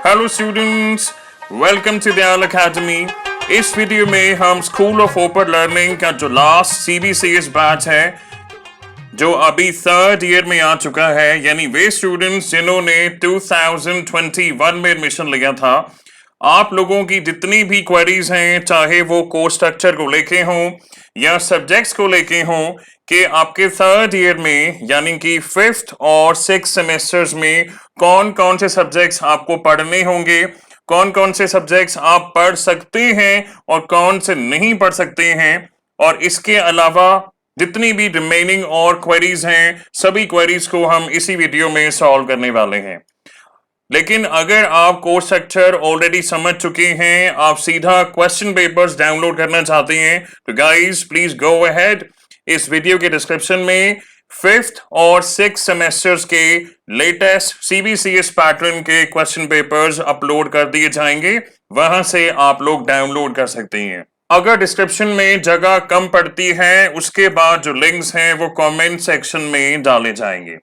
Hello students, welcome to Dayal academy. इस वीडियो में हम स्कूल ऑफ ओपन लर्निंग का जो लास्ट सीबीसीएस बैच है जो अभी थर्ड ईयर में आ चुका है, यानी वे स्टूडेंट्स जिन्होंने 2021 में एडमिशन लिया था, आप लोगों की जितनी भी क्वेरीज हैं, चाहे वो कोर्स स्ट्रक्चर को लेके हों या सब्जेक्ट्स को लेके हों, कि आपके थर्ड ईयर में यानी कि फिफ्थ और सिक्स सेमेस्टर्स में कौन कौन से सब्जेक्ट्स आपको पढ़ने होंगे, कौन कौन से सब्जेक्ट्स आप पढ़ सकते हैं और कौन से नहीं पढ़ सकते हैं, और इसके अलावा जितनी भी रिमेनिंग और क्वेरीज हैं, सभी क्वेरीज को हम इसी वीडियो में सॉल्व करने वाले हैं। लेकिन अगर आप कोर्स स्ट्रक्चर ऑलरेडी समझ चुके हैं, आप सीधा क्वेश्चन पेपर्स डाउनलोड करना चाहते हैं, तो गाइस प्लीज गो अहेड। इस वीडियो के डिस्क्रिप्शन में फिफ्थ और सिक्स सेमेस्टर्स के लेटेस्ट सीबीसीएस पैटर्न के क्वेश्चन पेपर्स अपलोड कर दिए जाएंगे, वहां से आप लोग डाउनलोड कर सकते हैं। अगर डिस्क्रिप्शन में जगह कम पड़ती है, उसके बाद जो लिंक्स हैं वो कमेंट सेक्शन में डाले जाएंगे।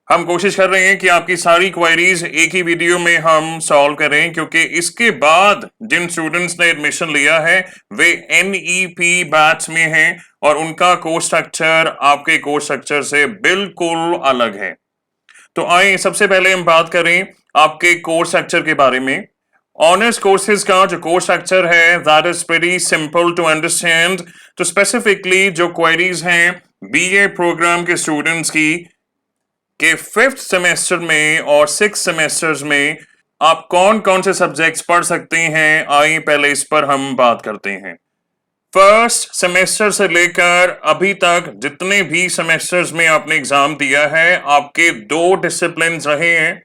हम कोशिश कर रहे हैं कि आपकी सारी क्वेरीज एक ही वीडियो में हम सॉल्व करें, क्योंकि इसके बाद जिन स्टूडेंट्स ने एडमिशन लिया है वे एनईपी बैच में हैं और उनका कोर्स स्ट्रक्चर आपके कोर्स स्ट्रक्चर से बिल्कुल अलग है। तो आइए सबसे पहले हम बात करें आपके कोर्स स्ट्रक्चर के बारे में। ऑनर्स कोर्सेज का जो कोर्स स्ट्रक्चर है that is very simple to understand. तो स्पेसिफिकली जो क्वेरीज हैं बीए प्रोग्राम के स्टूडेंट्स की कि फिफ्थ सेमेस्टर में और सिक्स सेमेस्टर्स में आप कौन कौन से सब्जेक्ट्स पढ़ सकते हैं, आइए पहले इस पर हम बात करते हैं। फर्स्ट सेमेस्टर से लेकर अभी तक जितने भी सेमेस्टर्स में आपने एग्जाम दिया है, आपके दो डिसिप्लिन रहे हैं,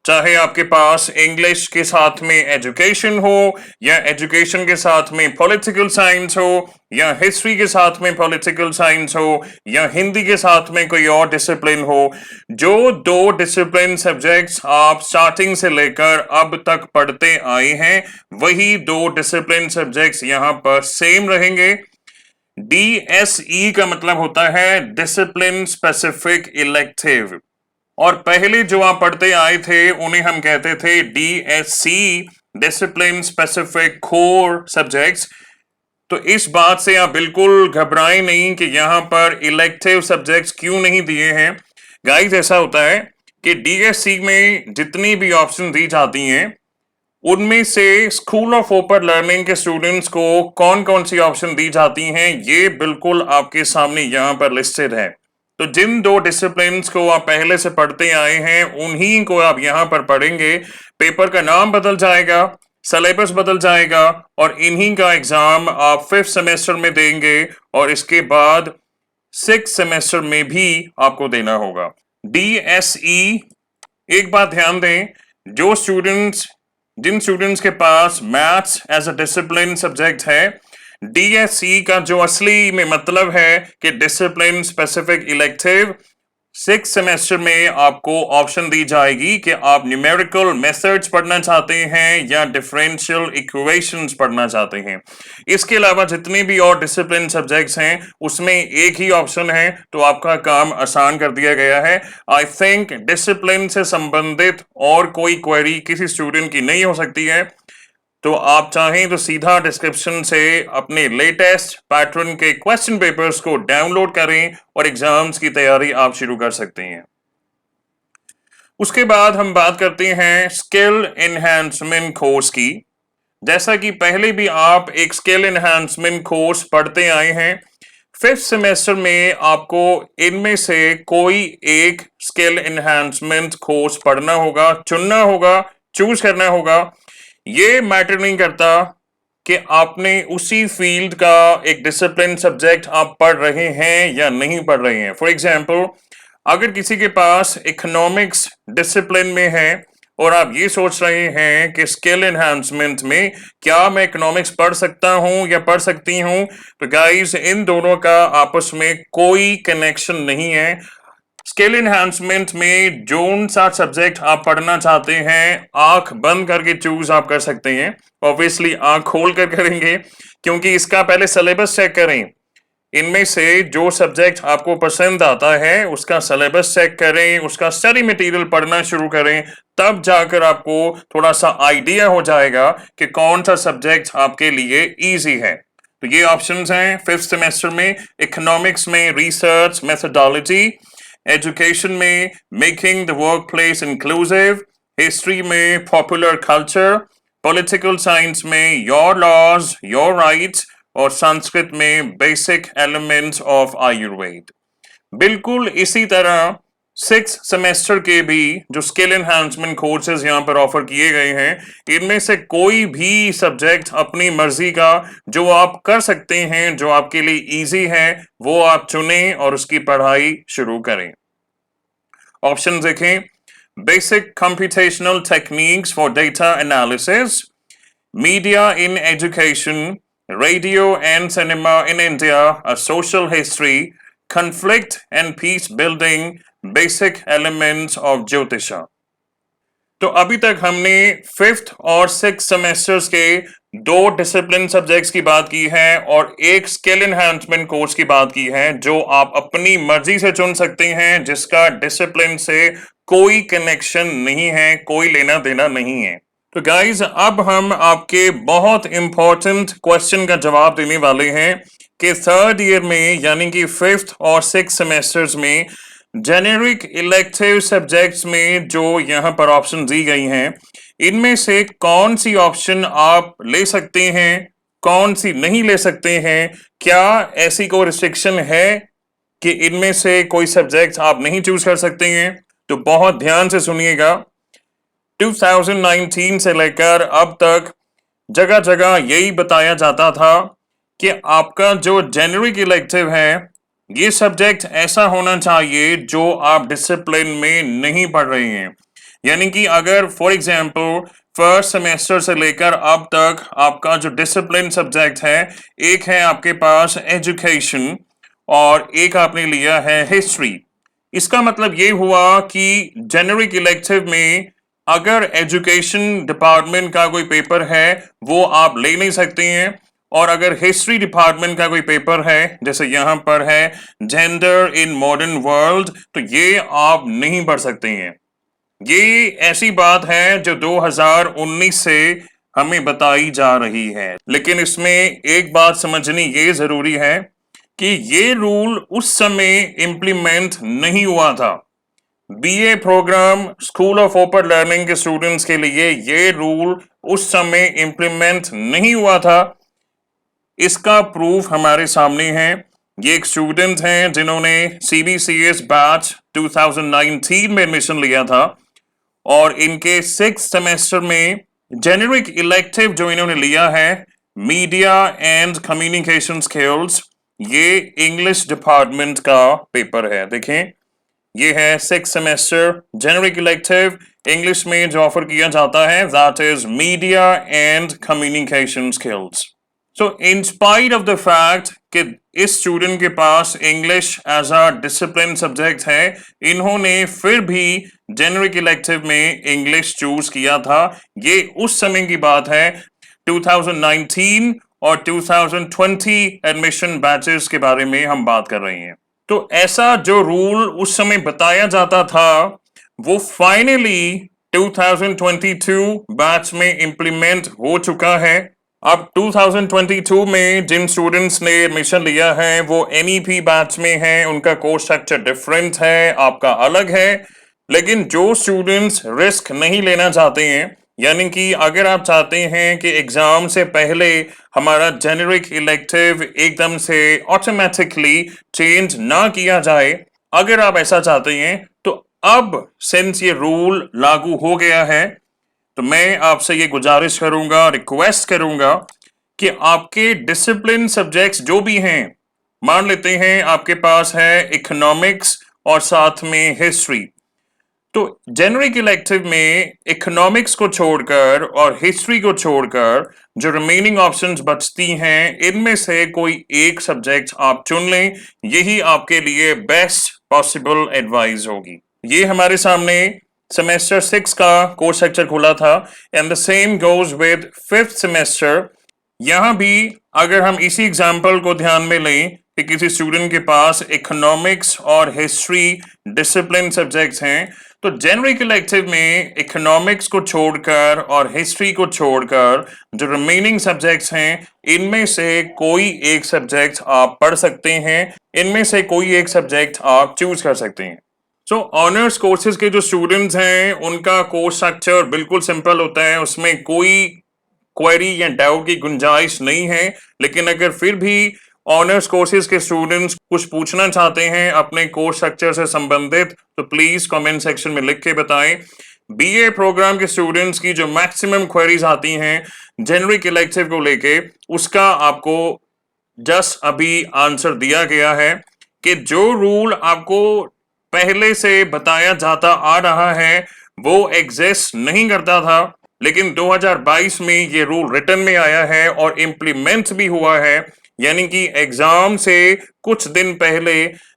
चाहे आपके पास इंग्लिश के साथ में एजुकेशन हो या एजुकेशन के साथ में पॉलिटिकल साइंस हो या हिस्ट्री के साथ में पॉलिटिकल साइंस हो या हिंदी के साथ में कोई और डिसिप्लिन हो। जो दो डिसिप्लिन सब्जेक्ट्स आप स्टार्टिंग से लेकर अब तक पढ़ते आए हैं, वही दो डिसिप्लिन सब्जेक्ट्स यहां पर सेम रहेंगे। डीएसई का मतलब होता है डिसिप्लिन स्पेसिफिक इलेक्टिव, और पहले जो आप पढ़ते आए थे उन्हें हम कहते थे DSC, discipline specific core subjects. तो इस बात से आप बिल्कुल घबराएं नहीं कि यहां पर इलेक्टिव सब्जेक्ट्स क्यों नहीं दिए हैं। गाइस ऐसा होता है कि डीएससी में जितनी भी ऑप्शन दी जाती हैं उनमें से स्कूल ऑफ ओपन लर्निंग के स्टूडेंट्स को कौन कौन सी ऑप्शन दी जाती हैं, ये बिल्कुल आपके सामने यहां पर लिस्टेड है। तो जिन दो डिसिप्लिन्स को आप पहले से पढ़ते आए हैं उन्हीं को आप यहां पर पढ़ेंगे। पेपर का नाम बदल जाएगा, सिलेबस बदल जाएगा और इन्हीं का एग्जाम आप फिफ्थ सेमेस्टर में देंगे और इसके बाद सिक्स सेमेस्टर में भी आपको देना होगा। डीएसई, एक बात ध्यान दें, जिन स्टूडेंट्स के पास maths as a discipline subject है, डीएसई का जो असली में मतलब है कि discipline specific elective, six semester में आपको ऑप्शन दी जाएगी कि आप न्यूमेरिकल मेथड्स पढ़ना चाहते हैं या डिफरेंशियल इक्वेशंस पढ़ना चाहते हैं। इसके अलावा जितने भी और डिसिप्लिन सब्जेक्ट्स हैं उसमें एक ही ऑप्शन है, तो आपका काम आसान कर दिया गया है। आई थिंक डिसिप्लिन से संबंधित और कोई क्वेरी किसी स्टूडेंट की नहीं हो सकती है, तो आप चाहें तो सीधा डिस्क्रिप्शन से अपने लेटेस्ट पैटर्न के क्वेश्चन पेपर्स को डाउनलोड करें और एग्जाम्स की तैयारी आप शुरू कर सकते हैं। उसके बाद हम बात करते हैं स्किल एनहांसमेंट कोर्स की। जैसा कि पहले भी आप एक स्किल एनहांसमेंट कोर्स पढ़ते आए हैं, फिफ्थ सेमेस्टर में आपको इनमें से कोई एक स्किल एनहांसमेंट कोर्स पढ़ना होगा, चुनना होगा, चूज करना होगा। ये मैटर नहीं करता कि आपने उसी फील्ड का एक डिसिप्लिन सब्जेक्ट आप पढ़ रहे हैं या नहीं पढ़ रहे हैं। फॉर एग्जांपल, अगर किसी के पास इकोनॉमिक्स डिसिप्लिन में है और आप ये सोच रहे हैं कि स्किल एनहांसमेंट में क्या मैं इकोनॉमिक्स पढ़ सकता हूं या पढ़ सकती हूं, तो गाइस इन दोनों का आपस में कोई कनेक्शन नहीं है। स्किल एनहांसमेंट में जोन सा सब्जेक्ट आप पढ़ना चाहते हैं, आंख बंद करके चूज आप कर सकते हैं। ऑब्वियसली आंख खोल कर करेंगे, क्योंकि इसका पहले सिलेबस चेक करें इनमें से जो सब्जेक्ट आपको पसंद आता है उसका सिलेबस चेक करें, उसका स्टडी मटेरियल पढ़ना शुरू करें, तब जाकर आपको थोड़ा सा आइडिया हो जाएगा कि कौन सा सब्जेक्ट आपके लिए इजी है। तो ये ऑप्शंस हैं फिफ्थ सेमेस्टर में। इकोनॉमिक्स में रिसर्च मेथोडोलॉजी, एजुकेशन में making the work place inclusive, history में पॉपुलर कल्चर, पॉलिटिकल साइंस में योर लॉज योर राइट्स और संस्कृत में बेसिक एलिमेंट्स ऑफ आयुर्वेद। बिल्कुल इसी तरह सिक्स सेमेस्टर के भी जो स्किल एनहांसमेंट कोर्सेज यहाँ पर ऑफर किए गए हैं, इनमें से कोई भी सब्जेक्ट अपनी मर्जी का जो आप कर सकते हैं, जो आपके लिए इजी है, वो आप चुनें और उसकी पढ़ाई शुरू करें। ऑप्शन देखें, basic computational techniques for data analysis, media in education, radio and cinema in India, a social history, conflict and peace building, basic elements of ज्योतिषा। तो अभी तक हमने फिफ्थ और सिक्स सेमेस्टर्स के दो डिसिप्लिन सब्जेक्ट्स की बात की है और एक स्किल एनहांसमेंट कोर्स की बात की है जो आप अपनी मर्जी से चुन सकते हैं, जिसका डिसिप्लिन से कोई कनेक्शन नहीं है, कोई लेना देना नहीं है। तो गाइज अब हम आपके बहुत इंपॉर्टेंट क्वेश्चन का जवाब देने वाले हैं कि थर्ड ईयर में यानी कि फिफ्थ और सिक्स सेमेस्टर्स में जेनेरिक इलेक्टिव सब्जेक्ट्स में जो यहाँ पर ऑप्शन दी गई हैं, इनमें से कौन सी ऑप्शन आप ले सकते हैं, कौन सी नहीं ले सकते हैं, क्या ऐसी कोई रिस्ट्रिक्शन है कि इनमें से कोई सब्जेक्ट आप नहीं चूज कर सकते हैं। तो बहुत ध्यान से सुनिएगा। 2019 से लेकर अब तक जगह जगह यही बताया जाता था कि आपका जो जेनेरिक इलेक्टिव है, ये सब्जेक्ट ऐसा होना चाहिए जो आप डिसिप्लिन में नहीं पढ़ रहे हैं। यानी कि अगर फॉर एग्जांपल फर्स्ट सेमेस्टर से लेकर अब तक आपका जो डिसिप्लिन सब्जेक्ट है, एक है आपके पास एजुकेशन और एक आपने लिया है हिस्ट्री, इसका मतलब ये हुआ कि जेनेरिक इलेक्टिव में अगर एजुकेशन डिपार्टमेंट का कोई पेपर है वो आप ले नहीं सकते हैं, और अगर हिस्ट्री डिपार्टमेंट का कोई पेपर है, जैसे यहां पर है जेंडर इन मॉडर्न वर्ल्ड, तो ये आप नहीं पढ़ सकते हैं। ये ऐसी बात है जो 2019 से हमें बताई जा रही है, लेकिन इसमें एक बात समझनी ये जरूरी है कि ये रूल उस समय इंप्लीमेंट नहीं हुआ था। BA program school of open learning के स्टूडेंट्स के लिए ये रूल उस समय इंप्लीमेंट नहीं हुआ था। इसका प्रूफ हमारे सामने है। ये एक स्टूडेंट हैं जिन्होंने CBCS बैच 2019 में एडमिशन लिया था और इनके सिक्स सेमेस्टर में जेनेरिक इलेक्टिव जो इन्होंने लिया है मीडिया एंड कम्युनिकेशन स्किल्स, ये इंग्लिश डिपार्टमेंट का पेपर है। देखें, ये है six semester generic elective, English में जो ऑफर किया जाता है that is media and communication skills. So in spite of the fact कि इस स्टूडेंट के पास English as a discipline subject है, इन्होंने फिर भी जेनेरिक इलेक्टिव में इंग्लिश चूज किया था। ये उस समय की बात है, 2019 और 2020 एडमिशन बैचेस के बारे में हम बात कर रहे हैं। तो ऐसा जो रूल उस समय बताया जाता था वो फाइनली 2022 बैच में इंप्लीमेंट हो चुका है। अब 2022 में जिन स्टूडेंट्स ने एडमिशन लिया है वो NEP बैच में है, उनका कोर्स स्ट्रक्चर डिफरेंट है, आपका अलग है। लेकिन जो स्टूडेंट्स रिस्क नहीं लेना चाहते हैं, यानी कि अगर आप चाहते हैं कि एग्जाम से पहले हमारा जेनेरिक इलेक्टिव एकदम से ऑटोमेटिकली चेंज ना किया जाए, अगर आप ऐसा चाहते हैं तो अब सिंस ये रूल लागू हो गया है तो मैं आपसे ये गुजारिश करूंगा, रिक्वेस्ट करूंगा कि आपके डिसिप्लिन सब्जेक्ट्स जो भी हैं, मान लेते हैं आपके पास है इकोनॉमिक्स और साथ में हिस्ट्री, तो जेनेरिक इलेक्टिव में इकोनॉमिक्स को छोड़कर और हिस्ट्री को छोड़कर जो रिमेनिंग ऑप्शंस बचती हैं, इनमें से कोई एक सब्जेक्ट आप चुन लें, यही आपके लिए बेस्ट पॉसिबल एडवाइस होगी। ये हमारे सामने सेमेस्टर 6 का कोर्स स्ट्रक्चर खुला था and the same goes with fifth semester. यहां भी अगर हम इसी एग्जाम्पल को ध्यान में लें कि किसी स्टूडेंट के पास इकोनॉमिक्स और हिस्ट्री डिसिप्लिन सब्जेक्ट्स हैं, तो जेनरिक इलेक्टिव में इकोनॉमिक्स को छोड़कर और हिस्ट्री को छोड़कर जो रिमेनिंग सब्जेक्ट्स हैं, इनमें से कोई एक सब्जेक्ट आप पढ़ सकते हैं, इनमें से कोई एक सब्जेक्ट आप चूज कर सकते हैं। सो ऑनर्स कोर्सेज के जो स्टूडेंट्स हैं, उनका कोर्स स्ट्रक्चर बिल्कुल सिंपल होता है, उसमें कोई क्वेरी या डाउट की गुंजाइश नहीं है। लेकिन अगर फिर भी ऑनर्स कोर्सेज के स्टूडेंट्स कुछ पूछना चाहते हैं अपने कोर्स स्ट्रक्चर से संबंधित, तो प्लीज कमेंट सेक्शन में लिख के बताएं। बीए प्रोग्राम के स्टूडेंट्स की जो मैक्सिमम क्वेरीज आती हैं जेनरिक इलेक्टिव को लेके, उसका आपको जस्ट अभी आंसर दिया गया है कि जो रूल आपको पहले से बताया जाता आ रहा है वो एग्जिस्ट नहीं करता था, लेकिन 2022 में ये रूल रिटन में आया है और इम्प्लीमेंट भी हुआ है। यानी कि एग्जाम से कुछ दिन पहले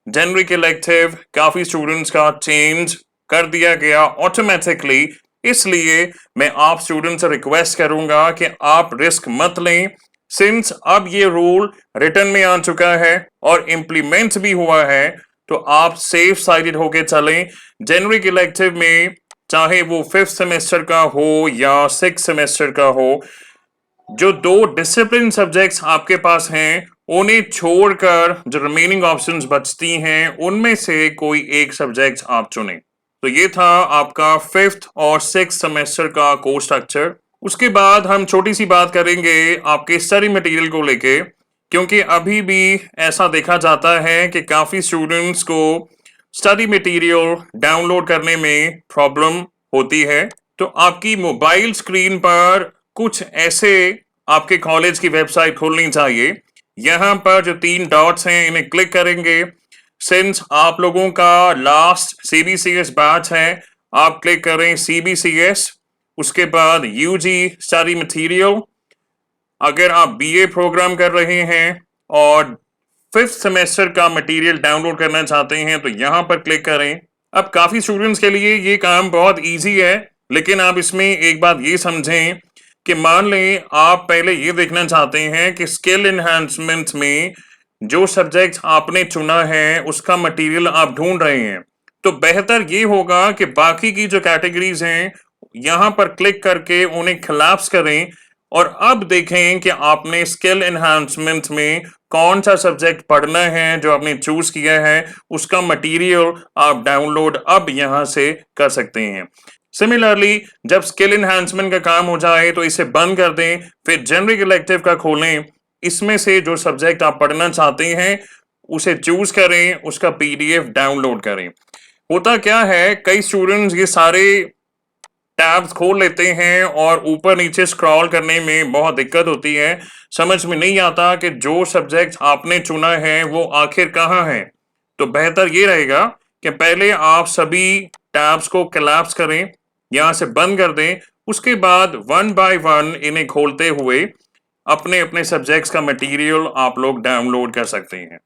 जेनरिक इलेक्टिव काफी स्टूडेंट्स का चेंज कर दिया गया ऑटोमेटिकली। इसलिए मैं आप स्टूडेंट से रिक्वेस्ट करूंगा कि आप रिस्क मत लें, सिंस अब ये रूल रिटन में आ चुका है और इम्प्लीमेंट भी हुआ है, तो आप सेफ साइडेड होके चलें। जेनरिक इलेक्टिव में चाहे वो 5th सेमेस्टर का हो या 6th सेमेस्टर का हो, जो 2 डिसिप्लिन सब्जेक्ट्स आपके पास हैं उन्हें छोड़कर जो रिमेनिंग ऑप्शंस बचती हैं उनमें से कोई एक सब्जेक्ट आप चुनें। तो ये था आपका 5th और 6th सेमेस्टर का कोर्स स्ट्रक्चर। उसके बाद हम छोटी सी बात करेंगे आपके स्टडी मटेरियल को लेके, क्योंकि अभी भी ऐसा देखा जाता है कि काफी स्टूडेंट्स को स्टडी मटेरियल डाउनलोड करने में प्रॉब्लम होती है। तो आपकी मोबाइल स्क्रीन पर कुछ ऐसे आपके कॉलेज की वेबसाइट खोलनी चाहिए। यहाँ पर जो 3 डॉट्स हैं इन्हें क्लिक करेंगे। सिंस आप लोगों का लास्ट CBCS बैच है, आप क्लिक करें CBCS, उसके बाद UG स्टडी मटेरियल। अगर आप BA प्रोग्राम कर रहे हैं और 5th सेमेस्टर का मटेरियल डाउनलोड करना चाहते हैं तो यहाँ पर क्लिक करें। अब काफी स्टूडेंट्स के लिए ये काम बहुत इजी है, लेकिन आप इसमें एक बात ये समझें कि मान लें आप पहले ये देखना चाहते हैं कि स्किल एनहांसमेंट में जो सब्जेक्ट आपने चुना है उसका मटेरियल आप ढूंढ रहे हैं, तो बेहतर ये होगा कि बाकी की जो कैटेगरीज हैं यहाँ पर क्लिक करके उन्हें कोलैप्स करें और अब देखें कि आपने स्किल एनहांसमेंट में कौन सा सब्जेक्ट पढ़ना है जो आपने चूज किया है, उसका मटेरियल आप डाउनलोड अब यहां से कर सकते हैं। सिमिलरली जब स्किल एनहांसमेंट का काम हो जाए तो इसे बंद कर दें, फिर जेनरिक इलेक्टिव का खोलें, इसमें से जो सब्जेक्ट आप पढ़ना चाहते हैं उसे चूज करें, उसका PDF डाउनलोड करें। होता क्या है, कई स्टूडेंट्स ये सारे टैब्स खोल लेते हैं और ऊपर नीचे स्क्रॉल करने में बहुत दिक्कत होती है, समझ में नहीं आता कि जो सब्जेक्ट आपने चुना है वो आखिर कहाँ है। तो बेहतर ये रहेगा कि पहले आप सभी टैब्स को कोलैप्स करें, यहाँ से बंद कर दें, उसके बाद 1 by 1 इन्हें खोलते हुए अपने अपने सब्जेक्ट्स का मटेरियल आप लोग डाउनलोड कर सकते हैं।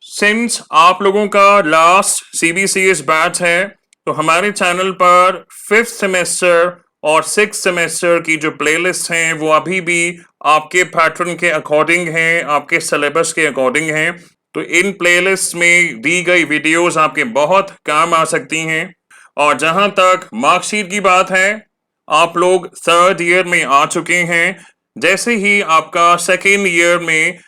सिंस आप लोगों का लास्ट CBCS बैच है, तो हमारे चैनल पर 5th सेमेस्टर और 6th सेमेस्टर की जो प्लेलिस्ट हैं वो अभी भी आपके पैटर्न के अकॉर्डिंग हैं, आपके सिलेबस के अकॉर्डिंग हैं। तो इन प्लेलिस्ट में दी गई वीडियोस आपके बहुत काम आ सकती हैं। और जहां तक मार्कशीट की बात है, आप लोग 3rd ईयर में आ चुके हैं। जैसे ही आपका 2nd ईयर में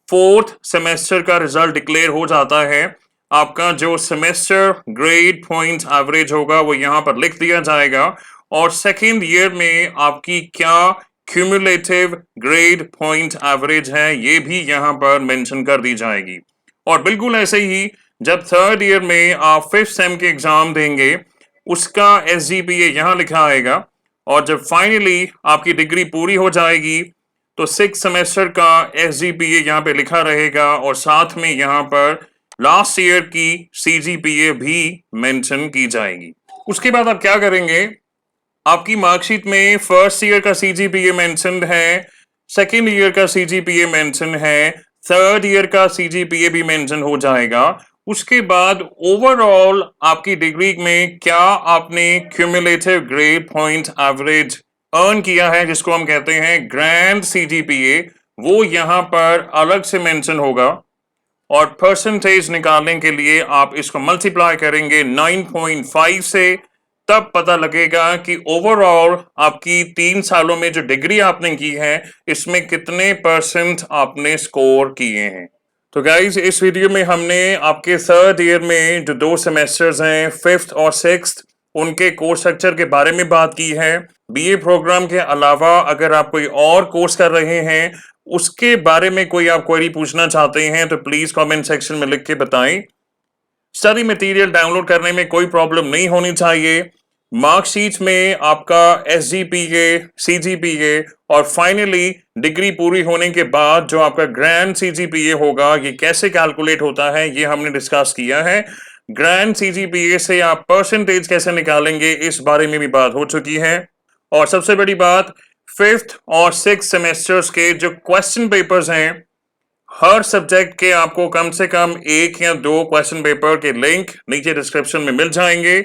4th सेमेस्टर का रिजल्ट डिक्लेयर हो जाता है, आपका जो सेमेस्टर ग्रेड पॉइंट एवरेज होगा वो यहाँ पर लिख दिया जाएगा और 2nd ईयर में आपकी क्या क्यूमुलेटिव ग्रेड पॉइंट एवरेज है ये भी यहाँ पर मेंशन कर दी जाएगी। और बिल्कुल ऐसे ही जब 3rd ईयर में आप 5th सेम के एग्जाम देंगे, उसका SGPA यहाँ लिखा आएगा और जब फाइनली आपकी डिग्री पूरी हो जाएगी तो 6th सेमेस्टर का SGPA यहाँ पे लिखा रहेगा और साथ में यहाँ पर लास्ट ईयर की CGPA भी मेंशन की जाएगी। उसके बाद आप क्या करेंगे, आपकी मार्कशीट में 1st ईयर का CGPA मेंशन है, 2nd ईयर का CGPA मेंशन है, 3rd ईयर का CGPA भी मेंशन हो जाएगा। उसके बाद ओवरऑल आपकी डिग्री में क्या आपने cumulative grade point average earn किया है, जिसको हम कहते हैं ग्रैंड CGPA, वो यहाँ पर अलग से मेंशन होगा। और परसेंटेज निकालने के लिए आप इसको मल्टीप्लाई करेंगे 9.5 से, तब पता लगेगा कि ओवरऑल आपकी 3 सालों में जो डिग्री आपने की है इसमें कितने परसेंट आपने स्कोर किए हैं। तो गाइज इस वीडियो में हमने आपके 3rd ईयर में जो 2 सेमेस्टर्स हैं 5th और 6th उनके कोर्स स्ट्रक्चर के बारे में बात की है। बीए प्रोग्राम के अलावा अगर आप कोई और कोर्स कर रहे हैं उसके बारे में कोई आप क्वेरी पूछना चाहते हैं तो प्लीज कमेंट सेक्शन में लिख के बताएं। स्टडी मटेरियल डाउनलोड करने में कोई प्रॉब्लम नहीं होनी चाहिए। मार्कशीट में आपका SGPA, CGPA और फाइनली डिग्री पूरी होने के बाद जो आपका ग्रैंड CGPA होगा ये कैसे कैलकुलेट होता है ये हमने डिस्कस किया है। ग्रैंड CGPA से आप परसेंटेज कैसे निकालेंगे इस बारे में भी बात हो चुकी है। और सबसे बड़ी बात 5th और 6th सेमेस्टर्स के जो क्वेश्चन पेपर्स हैं हर सब्जेक्ट के आपको कम से कम 1 या 2 क्वेश्चन पेपर के लिंक नीचे डिस्क्रिप्शन में मिल जाएंगे,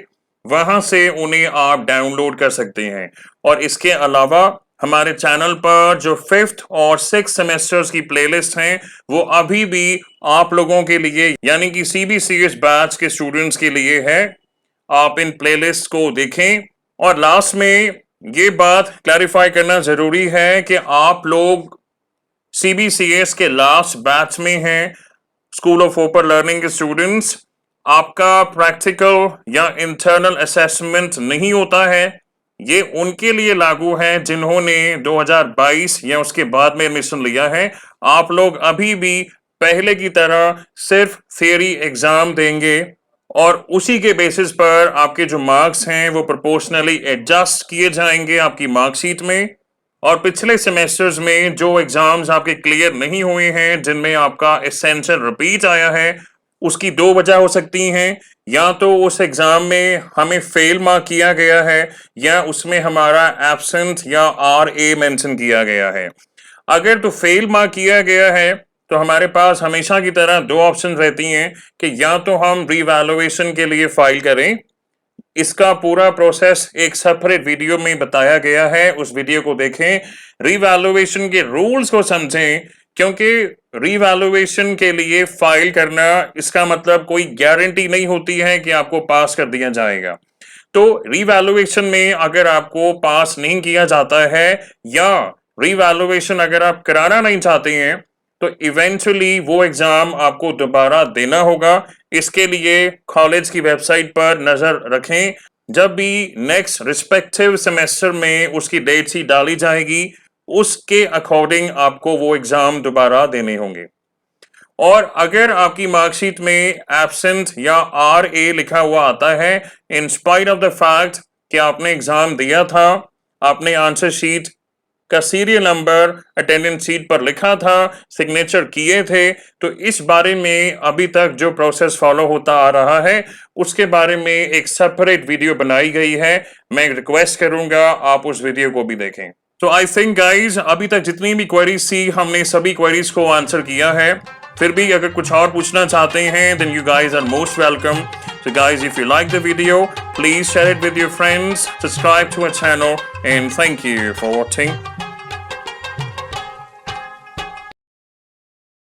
वहां से उन्हें आप डाउनलोड कर सकते हैं। और इसके अलावा हमारे चैनल पर जो 5th और 6th सेमेस्टर्स की प्लेलिस्ट हैं वो अभी भी आप लोगों के लिए यानी कि CBCS बैच के स्टूडेंट्स के लिए है। आप इन प्लेलिस्ट को देखें। और लास्ट में ये बात क्लैरिफाई करना जरूरी है कि आप लोग CBCS के लास्ट बैच में हैं, स्कूल ऑफ ओपर लर्निंग के स्टूडेंट्स। आपका प्रैक्टिकल या इंटरनल असेसमेंट नहीं होता है, ये उनके लिए लागू है जिन्होंने 2022 या उसके बाद में एडमिशन लिया है। आप लोग अभी भी पहले की तरह सिर्फ थियरी एग्जाम देंगे और उसी के बेसिस पर आपके जो मार्क्स हैं वो प्रोपोर्शनली एडजस्ट किए जाएंगे आपकी मार्कशीट में। और पिछले सेमेस्टर्स में जो एग्जाम्स आपके क्लियर नहीं हुए हैं जिनमें आपका एसेंशियल रिपीट आया है उसकी 2 वजह हो सकती हैं। या तो उस एग्जाम में हमें फेल मार्क किया गया है या उसमें हमारा एब्सेंट या RA मेंशन किया गया है। अगर तो फेल मार्क किया गया है तो हमारे पास हमेशा की तरह 2 ऑप्शन रहती हैं कि या तो हम रीवैल्यूएशन के लिए फाइल करें, इसका पूरा प्रोसेस एक सेपरेट वीडियो में बताया गया है, उस वीडियो को देखें। रीवैल्यूएशन के रूल्स को समझें, क्योंकि रीवैल्यूएशन के लिए फाइल करना इसका मतलब कोई गारंटी नहीं होती है कि आपको पास कर दिया जाएगा। तो रीवैल्यूएशन में अगर आपको पास नहीं किया जाता है या रीवैल्यूएशन अगर आप कराना नहीं चाहते हैं तो इवेंचुअली वो एग्जाम आपको दोबारा देना होगा। इसके लिए कॉलेज की वेबसाइट पर नजर रखें, जब भी नेक्स्ट रिस्पेक्टिव सेमेस्टर में उसकी डेट शीट डाली जाएगी उसके अकॉर्डिंग आपको वो एग्जाम दोबारा देने होंगे। और अगर आपकी मार्कशीट में एब्सेंट या RA लिखा हुआ आता है इन स्पाइट ऑफ द फैक्ट कि आपने एग्जाम दिया था, आपने आंसर शीट का सीरियल नंबर अटेंडेंस शीट पर लिखा था, सिग्नेचर किए थे, तो इस बारे में अभी तक जो प्रोसेस फॉलो होता आ रहा है उसके बारे में एक सेपरेट वीडियो बनाई गई है। मैं रिक्वेस्ट करूंगा आप उस वीडियो को भी देखें। तो आई थिंक गाइज अभी तक जितनी भी क्वेरीज थी हमने सभी क्वेरीज को आंसर किया है। फिर भी अगर कुछ और पूछना चाहते हैं then you guys are most welcome. So guys, if you like the video, please share it with your friends, subscribe to our channel, and thank you for watching.